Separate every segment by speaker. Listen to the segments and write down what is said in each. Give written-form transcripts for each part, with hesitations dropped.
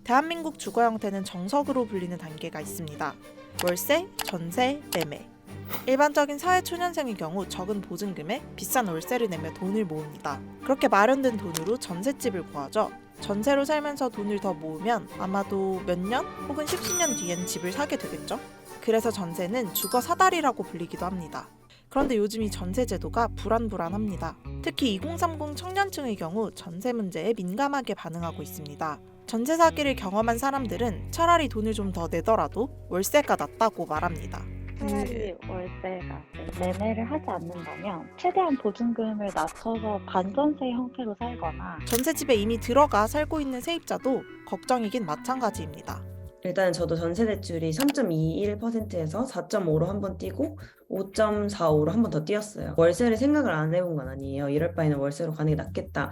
Speaker 1: 대한민국 주거 형태는 정석으로 불리는 단계가 있습니다. 월세, 전세, 매매. 일반적인 사회 초년생의 경우 적은 보증금에 비싼 월세를 내며 돈을 모읍니다. 그렇게 마련된 돈으로 전셋집을 구하죠. 전세로 살면서 돈을 더 모으면 아마도 몇 년 혹은 십수년 뒤엔 집을 사게 되겠죠. 그래서 전세는 주거 사다리라고 불리기도 합니다. 그런데 요즘 이 전세 제도가 불안합니다. 특히 2030 청년층의 경우 전세 문제에 민감하게 반응하고 있습니다. 전세 사기를 경험한 사람들은 차라리 돈을 좀 더 내더라도 월세가 낫다고 말합니다.
Speaker 2: 차라리 월세가 매매를 하지 않는다면 최대한 보증금을 낮춰서 반전세 형태로 살거나
Speaker 1: 전세집에 이미 들어가 살고 있는 세입자도 걱정이긴 마찬가지입니다.
Speaker 3: 일단 저도 전세 대출이 3.21%에서 4.5로 한 번 뛰고 5.45로 한 번 더 뛰었어요. 월세를 생각을 안 해본 건 아니에요. 이럴 바에는 월세로 가는 게 낫겠다.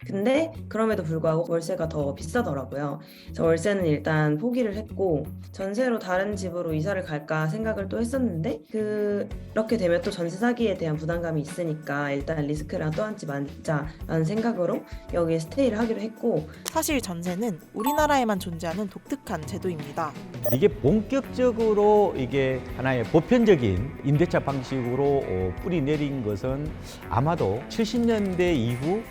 Speaker 3: 근데 그럼에도 불구하고 월세가 더 비싸더라고요. 그래서 월세는 일단 포기를 했고 전세로 다른 집으로 이사를 갈까 생각을 또 했었는데 그렇게 되면 또 전세 사기에 대한 부담감이 있으니까 일단 리스크를 떠안지 말자라는 생각으로 여기에 스테이를 하기로 했고
Speaker 1: 사실 전세는 우리나라에만 존재하는 독특한 제도입니다.
Speaker 4: 이게 본격적으로 이게 하나의 보편적인 임대차 방식으로 뿌리 내린 것은 아마도 70년대 이후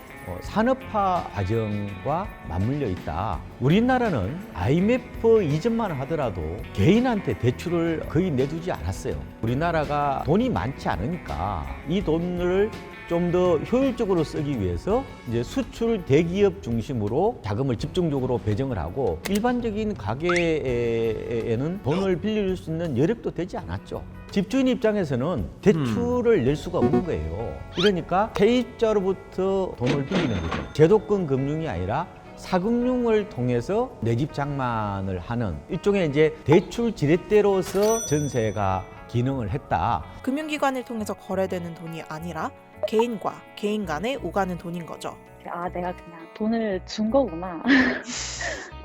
Speaker 4: 산업화 과정과 맞물려 있다. 우리나라는 IMF 이전만 하더라도 개인한테 대출을 거의 내주지 않았어요. 우리나라가 돈이 많지 않으니까 이 돈을 좀 더 효율적으로 쓰기 위해서 이제 수출 대기업 중심으로 자금을 집중적으로 배정을 하고 일반적인 가게에는 돈을 빌릴 수 있는 여력도 되지 않았죠. 집주인 입장에서는 대출을 낼 수가 없는 거예요. 그러니까 세입자로부터 돈을 빌리는 거죠. 제도권 금융이 아니라 사금융을 통해서 내 집 장만을 하는 일종의 이제 대출 지렛대로서 전세가 기능을 했다.
Speaker 1: 금융기관을 통해서 거래되는 돈이 아니라 개인과 개인 간에 오가는 돈인 거죠.
Speaker 2: 내가 그냥 돈을 준 거구나.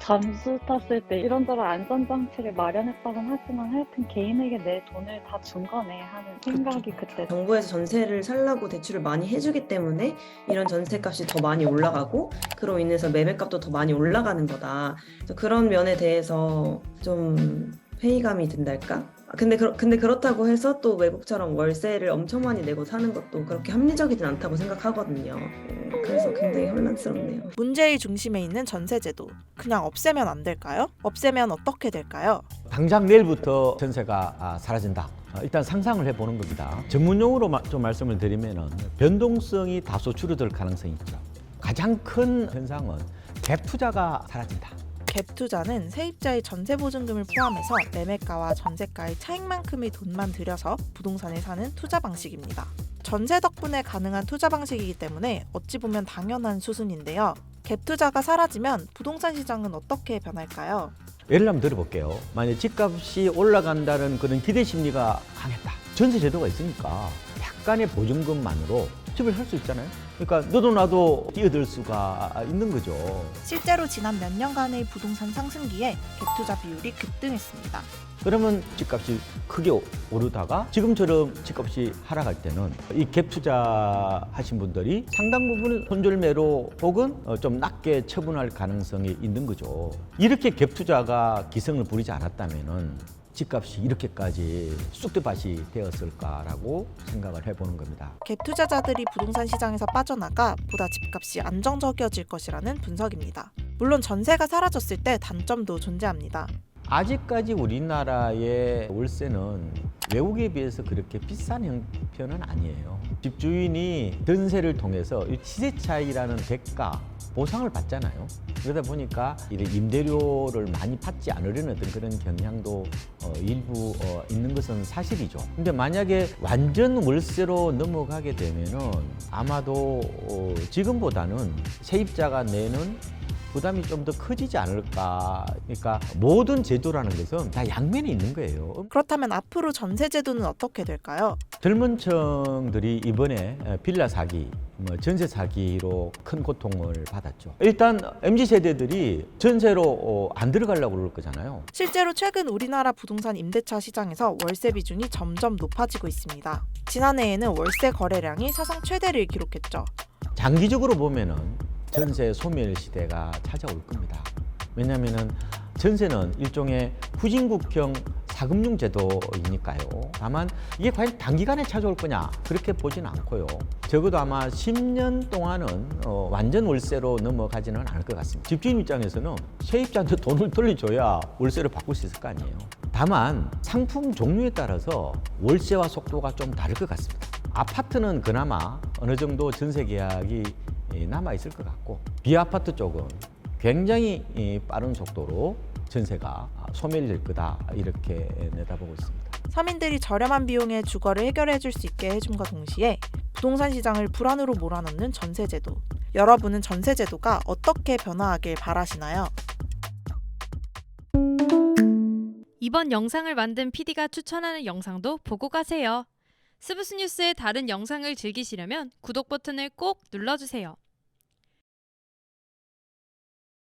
Speaker 2: 잠수 탔을 때 이런저런 안전장치를 마련했다곤 하지만 하여튼 개인에게 내 돈을 다 준 거네 하는 생각이 그때
Speaker 3: 정부에서 전세를 살라고 대출을 많이 해주기 때문에 이런 전세값이 더 많이 올라가고 그로 인해서 매매값도 더 많이 올라가는 거다. 그래서 그런 면에 대해서 좀 회의감이 든달까? 근데 그렇다고 해서 또 외국처럼 월세를 엄청 많이 내고 사는 것도 그렇게 합리적이진 않다고 생각하거든요. 그래서 굉장히 혼란스럽네요.
Speaker 1: 문제의 중심에 있는 전세제도, 그냥 없애면 안 될까요? 없애면 어떻게 될까요?
Speaker 4: 당장 내일부터 전세가 사라진다. 일단 상상을 해보는 겁니다. 전문용어로 좀 말씀을 드리면 변동성이 다소 줄어들 가능성이 있죠. 가장 큰 현상은 갭 투자가 사라진다.
Speaker 1: 갭 투자는 세입자의 전세 보증금을 포함해서 매매가와 전세가의 차익만큼의 돈만 들여서 부동산을 사는 투자 방식입니다. 전세 덕분에 가능한 투자 방식이기 때문에 어찌 보면 당연한 수순인데요. 갭 투자가 사라지면 부동산 시장은 어떻게 변할까요?
Speaker 4: 예를 한번 들어볼게요. 만약 집값이 올라간다는 그런 기대 심리가 강했다. 전세 제도가 있으니까 약간의 보증금만으로 집을 살 수 있잖아요. 그러니까 너도 나도 뛰어들 수가 있는 거죠.
Speaker 1: 실제로 지난 몇 년간의 부동산 상승기에 갭 투자 비율이 급등했습니다.
Speaker 4: 그러면 집값이 크게 오르다가 지금처럼 집값이 하락할 때는 이 갭 투자 하신 분들이 상당 부분 손절매로 혹은 좀 낮게 처분할 가능성이 있는 거죠. 이렇게 갭 투자가 기승을 부리지 않았다면은 집값이 이렇게까지 쑥대밭이 되었을까라고 생각을 해보는 겁니다.
Speaker 1: 갭 투자자들이 부동산 시장에서 빠져나가 보다 집값이 안정적이어질 것이라는 분석입니다. 물론 전세가 사라졌을 때 단점도 존재합니다.
Speaker 4: 아직까지 우리나라의 월세는 외국에 비해서 그렇게 비싼 형편은 아니에요. 집주인이 전세를 통해서 시세 차익이라는 대가, 보상을 받잖아요. 그러다 보니까 임대료를 많이 받지 않으려는 어떤 그런 경향도 일부 있는 것은 사실이죠. 근데 만약에 완전 월세로 넘어가게 되면은 아마도 지금보다는 세입자가 내는 부담이 좀 더 커지지 않을까. 그러니까 모든 제도라는 것은 다 양면이 있는 거예요.
Speaker 1: 그렇다면 앞으로 전세 제도는 어떻게 될까요?
Speaker 4: 젊은 층들이 이번에 빌라 사기, 전세 사기로 큰 고통을 받았죠. 일단 MZ세대들이 전세로 안 들어가려고 그럴 거잖아요.
Speaker 1: 실제로 최근 우리나라 부동산 임대차 시장에서 월세 비중이 점점 높아지고 있습니다. 지난해에는 월세 거래량이 사상 최대를 기록했죠.
Speaker 4: 장기적으로 보면은 전세 소멸 시대가 찾아올 겁니다. 왜냐하면은 전세는 일종의 후진국형 사금융 제도이니까요. 다만 이게 과연 단기간에 찾아올 거냐 그렇게 보지는 않고요. 적어도 아마 10년 동안은 완전 월세로 넘어가지는 않을 것 같습니다. 집주인 입장에서는 세입자한테 돈을 돌려줘야 월세를 바꿀 수 있을 거 아니에요. 다만 상품 종류에 따라서 월세와 속도가 좀 다를 것 같습니다. 아파트는 그나마 어느 정도 전세 계약이 남아 있을 것 같고, 비아파트 쪽은 굉장히 빠른 속도로 전세가 소멸될 거다 이렇게 내다보고 있습니다.
Speaker 1: 서민들이 저렴한 비용에 주거를 해결해 줄 수 있게 해줌과 동시에 부동산 시장을 불안으로 몰아넣는 전세제도. 여러분은 전세제도가 어떻게 변화하길 바라시나요?
Speaker 5: 이번 영상을 만든 PD가 추천하는 영상도 보고 가세요. 스브스 뉴스의 다른 영상을 즐기시려면 구독 버튼을 꼭 눌러주세요.